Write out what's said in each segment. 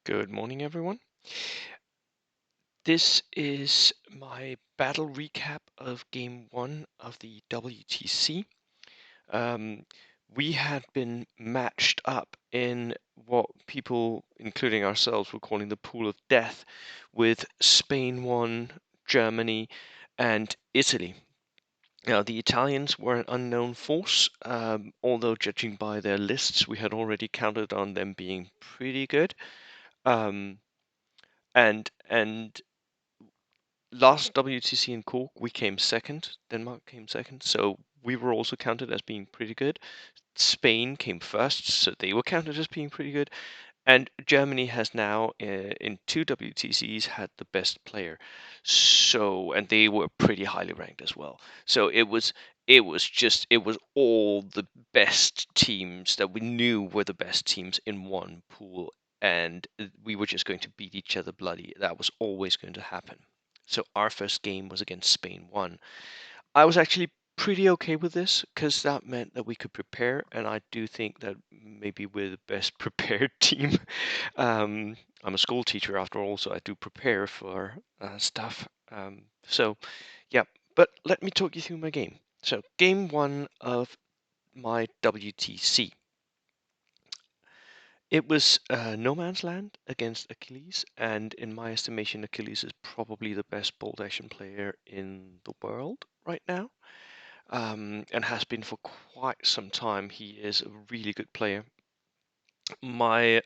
Good morning, everyone. This is my battle recap of Game 1 of the WTC. Um, we had been matched up in what people, including ourselves, were calling the pool of death, with Spain 1, Germany, and Italy. Now, the Italians were an unknown force, although judging by their lists, we had already counted on them being pretty good. Um, and last WTC in Cork, we came second. Denmark came second, so we were also counted as being pretty good. Spain came first, so they were counted as being pretty good. And Germany has now, in two WTCs, had the best player. So, and they were pretty highly ranked as well. So it was all the best teams that we knew were the best teams in one pool, and we were just going to beat each other bloody. That was always going to happen. So our first game was against Spain 1. I was actually pretty okay with this because that meant that we could prepare, and I do think that maybe we're the best prepared team. I'm a school teacher after all, so I do prepare for stuff. So, yeah, but let me talk you through my game. So, game 1 of my WTC. It was no man's land against Achilles, and in my estimation, Achilles is probably the best bolt action player in the world right now. And has been for quite some time. He is a really good player. My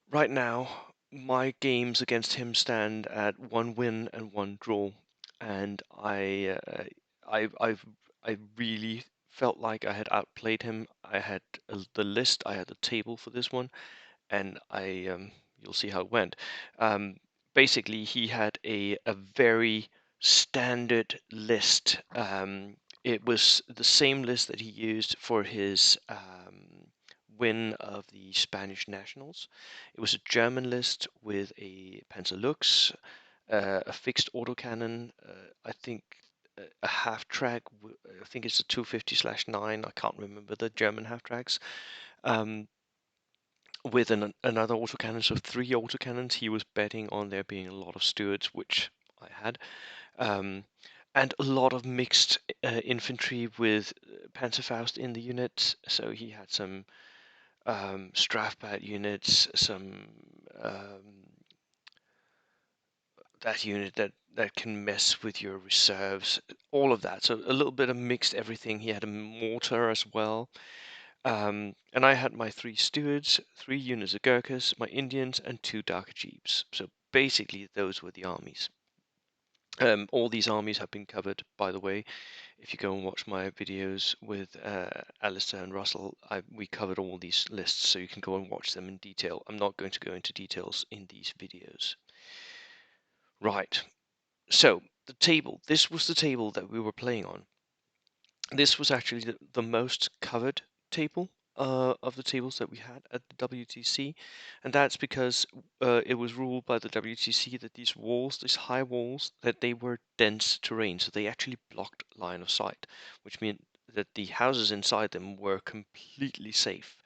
Right now, my games against him stand at 1 win and 1 draw, and I've I really felt like I had outplayed him. I had the list, I had the table for this one, and you'll see how it went. Um, Basically, he had a very standard list. It was the same list that he used for his win of the Spanish nationals. It was a German list with a Panzer a fixed autocannon. I think a half track. I think it's a 250/9. I can't remember the German half tracks. Um, with another autocannon, so 3 autocannons. He was betting on there being a lot of stewards, which I had, um, and a lot of mixed infantry with Panzerfaust in the unit. So he had some Strafbat units, some um, that unit that can mess with your reserves, all of that. So a little bit of mixed everything. He had a mortar as well. And I had my 3 stewards, 3 units of Gurkhas, my Indians, and 2 Dark Jeeps. So basically, those were the armies. All these armies have been covered, by the way. If you go and watch my videos with Alistair and Russell, we covered all these lists, so you can go and watch them in detail. I'm not going to go into details in these videos. Right, so the table. This was the table that we were playing on. This was actually the most covered table of the tables that we had at the WTC, and that's because it was ruled by the WTC that these walls, these high walls, that they were dense terrain, so they actually blocked line of sight, which meant that the houses inside them were completely safe.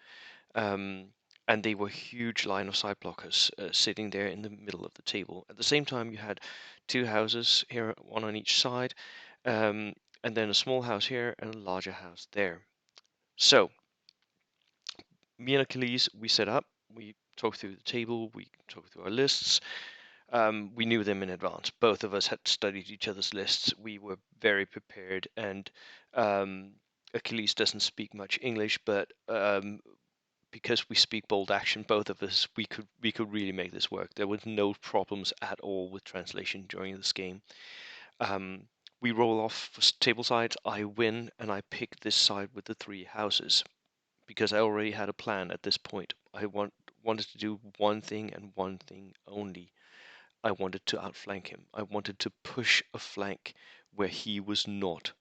Um, and they were huge line of sight blockers sitting there in the middle of the table. At the same time, you had 2 houses here, one on each side, um, and then a small house here and a larger house there. So, me and Achilles, we set up, we talked through the table, we talked through our lists. We knew them in advance. Both of us had studied each other's lists. We were very prepared, and um, Achilles doesn't speak much English, but because we speak bold action, both of us, we could really make this work. There was no problems at all with translation during this game. Um, we roll off for table sides. I win, and I pick this side with the 3 houses because I already had a plan at this point. Wanted to do one thing and one thing only. I wanted to outflank him. I wanted to push a flank where he was not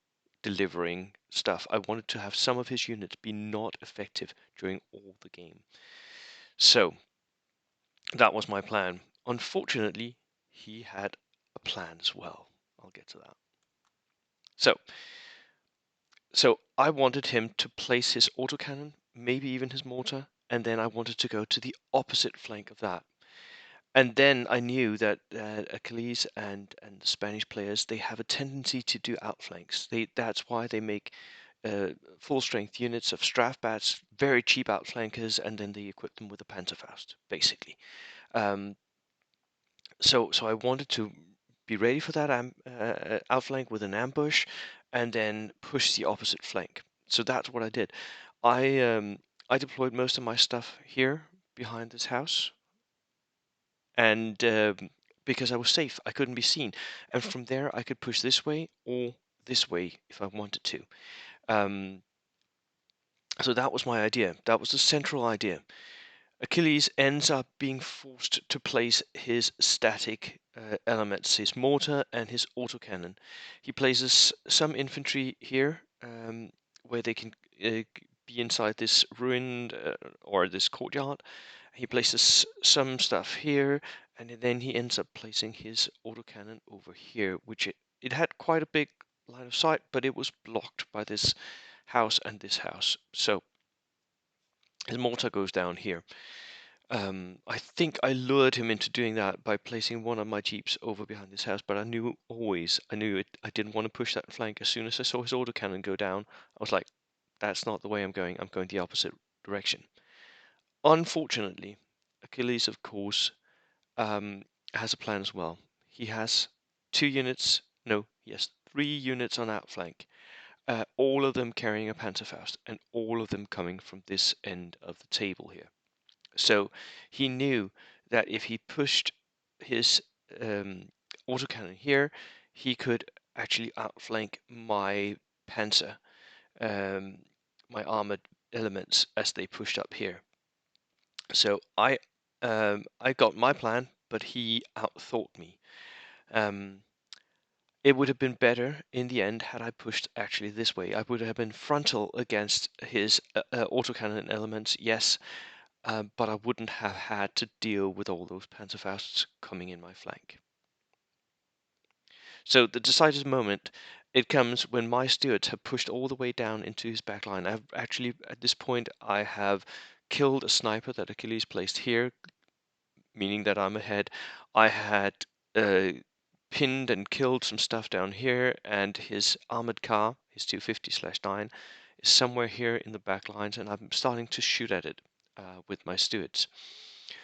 delivering stuff. I wanted to have some of his units be not effective during all the game. So that was my plan. Unfortunately, he had a plan as well. I'll get to that. So, so I wanted him to place his autocannon, maybe even his mortar, and then I wanted to go to the opposite flank of that. And then I knew that Achilles and the Spanish players, they have a tendency to do outflanks. That's why they make uh, full strength units of Strafbats, very cheap outflankers, and then they equip them with a Panzerfaust, basically. Um, so I wanted to be ready for that outflank with an ambush, and then push the opposite flank. So that's what I did. I deployed most of my stuff here behind this house, and because I was safe, I couldn't be seen, and from there I could push this way or this way if I wanted to. Um, so that was my idea. That was the central idea. Achilles ends up being forced to place his static elements, his mortar and his autocannon. He places some infantry here, where they can be inside this ruined or this courtyard. He places some stuff here, and then he ends up placing his autocannon over here, which it had quite a big line of sight, but it was blocked by this house and this house. So his mortar goes down here. I think I lured him into doing that by placing one of my jeeps over behind his house, but I knew it, I didn't want to push that flank. As soon as I saw his autocannon go down, I was like, that's not the way I'm going. I'm going the opposite direction. Unfortunately, Achilles, of course, has a plan as well. He has 2 units, no, he has 3 units on outflank, all of them carrying a Panzerfaust, and all of them coming from this end of the table here. So he knew that if he pushed his autocannon here, he could actually outflank my panzer, um, my armored elements as they pushed up here. So I got my plan, but he outthought me. Um, it would have been better in the end had I pushed actually this way. I would have been frontal against his autocannon elements, yes, but I wouldn't have had to deal with all those Panzerfausts coming in my flank. So the decisive moment, it comes when my Stuarts have pushed all the way down into his back line. I've actually, at this point, I have killed a sniper that Achilles placed here, meaning that I'm ahead. I had uh, pinned and killed some stuff down here, and his armored car, his 250/9, is somewhere here in the back lines, and I'm starting to shoot at it with my Stuarts.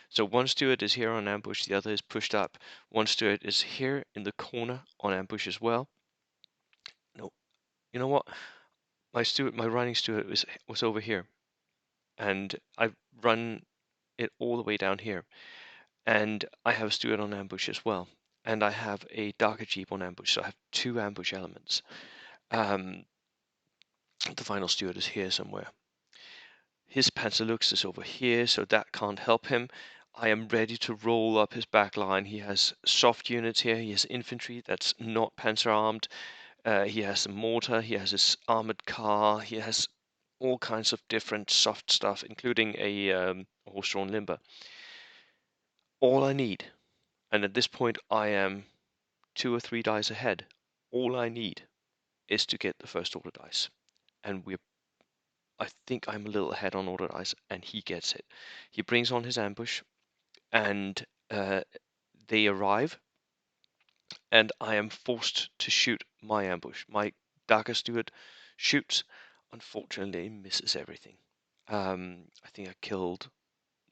So one Stuart is here on ambush, the other is pushed up. One Stuart is here in the corner on ambush as well. No, you know what? My running Stuart was over here, and I've run it all the way down here. And I have a Stuart on ambush as well, and I have a darker Jeep on ambush, so I have 2 ambush elements. Um, the final Stuart is here somewhere. His Panzerlux is over here, so that can't help him. I am ready to roll up his back line. He has soft units here. He has infantry that's not panzer armed. He has a mortar. He has his armored car. He has all kinds of different soft stuff, including a horse-drawn limber. All I need, and at this point I am 2 or 3 dice ahead. All I need is to get the first order dice, and I think I'm a little ahead on order dice, and he gets it. He brings on his ambush, and they arrive, and I am forced to shoot my ambush. My Darker Steward shoots, unfortunately, misses everything. I think I killed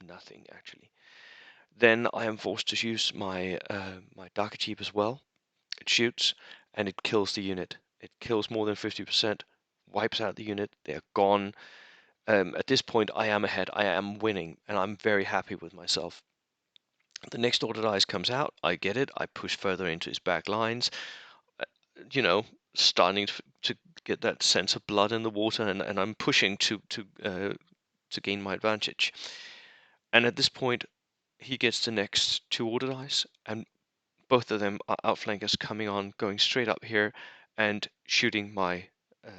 nothing actually. Then I am forced to use my Darker Jeep as well. It shoots, and it kills the unit. It kills more than 50%, wipes out the unit. They are gone. At this point, I am ahead. I am winning, and I'm very happy with myself. The next order dice comes out. I get it. I push further into his back lines. uh, You know, starting to get that sense of blood in the water, and I'm pushing to gain my advantage. And at this point, he gets the next 2 order dice, and both of them are outflankers coming on, going straight up here and shooting my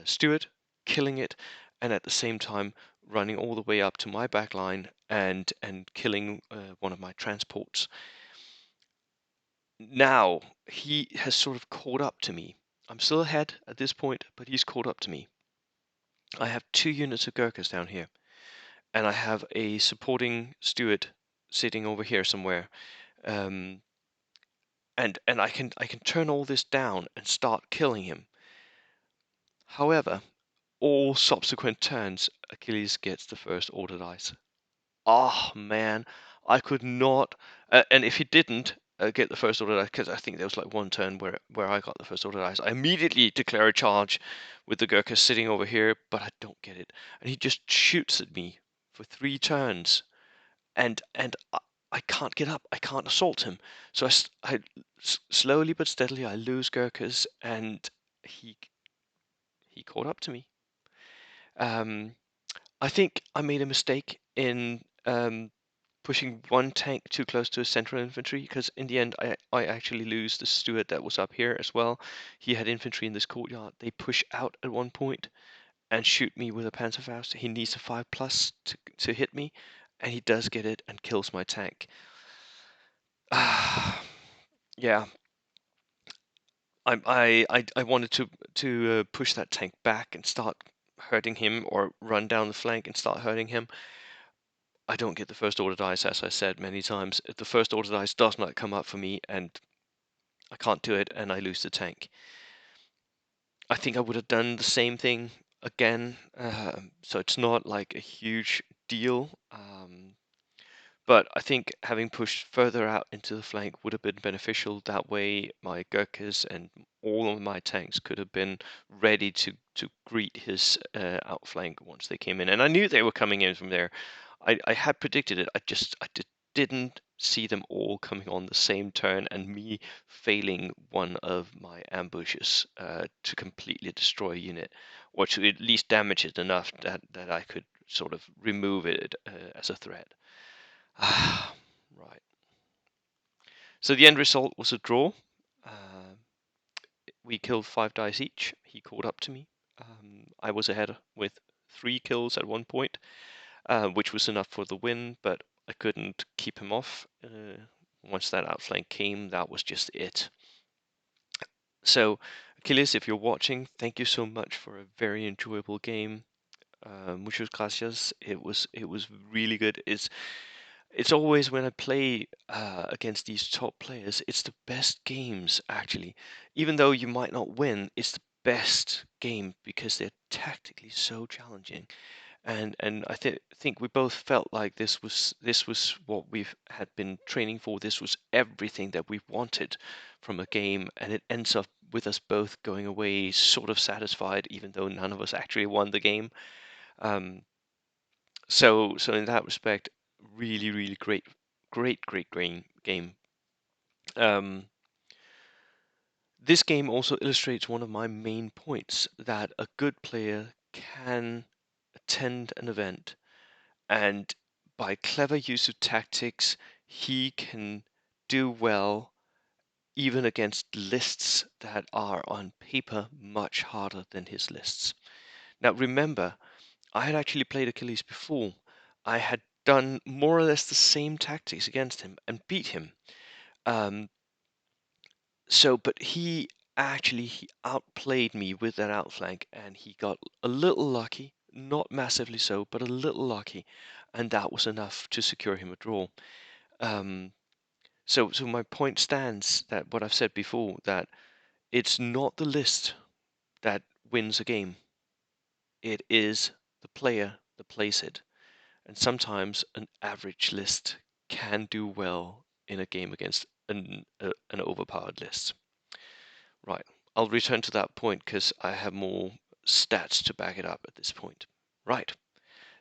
Stuart, killing it, and at the same time running all the way up to my back line and killing one of my transports. Now he has sort of caught up to me. I'm still ahead at this point, but he's caught up to me. I have 2 units of Gurkhas down here, and I have a supporting steward sitting over here somewhere. Um, and I can turn all this down and start killing him. However, all subsequent turns, Achilles gets the first order dice. Oh man, I could not. And if he didn't get the first order dice, because I think there was like one turn where I got the first order dice, I immediately declare a charge with the Gurkha sitting over here, but I don't get it, and he just shoots at me for 3 turns, and I can't get up. I can't assault him. So slowly but steadily I lose Gurkhas, and he he caught up to me. Um, I think I made a mistake in pushing one tank too close to his central infantry, because in the end I actually lose the steward that was up here as well. He had infantry in this courtyard. They push out at one point and shoot me with a Panzerfaust. He needs a 5+ to hit me, and he does get it and kills my tank. Yeah, I wanted to push that tank back and start hurting him, or run down the flank and start hurting him. I don't get the first order dice, as I said many times. If the first order dice does not come up for me, and I can't do it, and I lose the tank. I think I would have done the same thing again, so it's not like a huge deal. But I think having pushed further out into the flank would have been beneficial. That way, my Gurkhas and all of my tanks could have been ready to greet his outflank once they came in. And I knew they were coming in from there. I had predicted it. I didn't see them all coming on the same turn, and me failing one of my ambushes to completely destroy a unit, or to at least damage it enough that I could sort of remove it as a threat. Right. So the end result was a draw. Uh, we killed 5 dice each. He caught up to me. I was ahead with 3 kills at one point, which was enough for the win, but I couldn't keep him off. Once that outflank came, that was just it. So, Achilles, if you're watching, thank you so much for a very enjoyable game. Muchas gracias. It was really good. It's always when I play against these top players, it's the best games actually. Even though you might not win, it's the best game because they're tactically so challenging. And I think we both felt like this was what we've had been training for. This was everything that we wanted from a game, and it ends up with us both going away sort of satisfied, even though none of us actually won the game. Um, so in that respect, really, really great game. Um, this game also illustrates one of my main points, that a good player can attend an event, and by clever use of tactics, he can do well even against lists that are on paper much harder than his lists. Now remember, I had actually played Achilles before. I had done more or less the same tactics against him and beat him. Um, but he outplayed me with that outflank, and he got a little lucky, not massively so, but a little lucky, and that was enough to secure him a draw. Um, so my point stands, that what I've said before, that it's not the list that wins a game. It is the player that plays it. And sometimes an average list can do well in a game against an overpowered list. Right, I'll return to that point because I have more stats to back it up at this point. Right,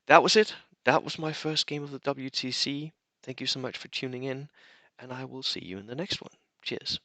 that was it. That was my first game of the WTC. Thank you so much for tuning in, and I will see you in the next one. Cheers.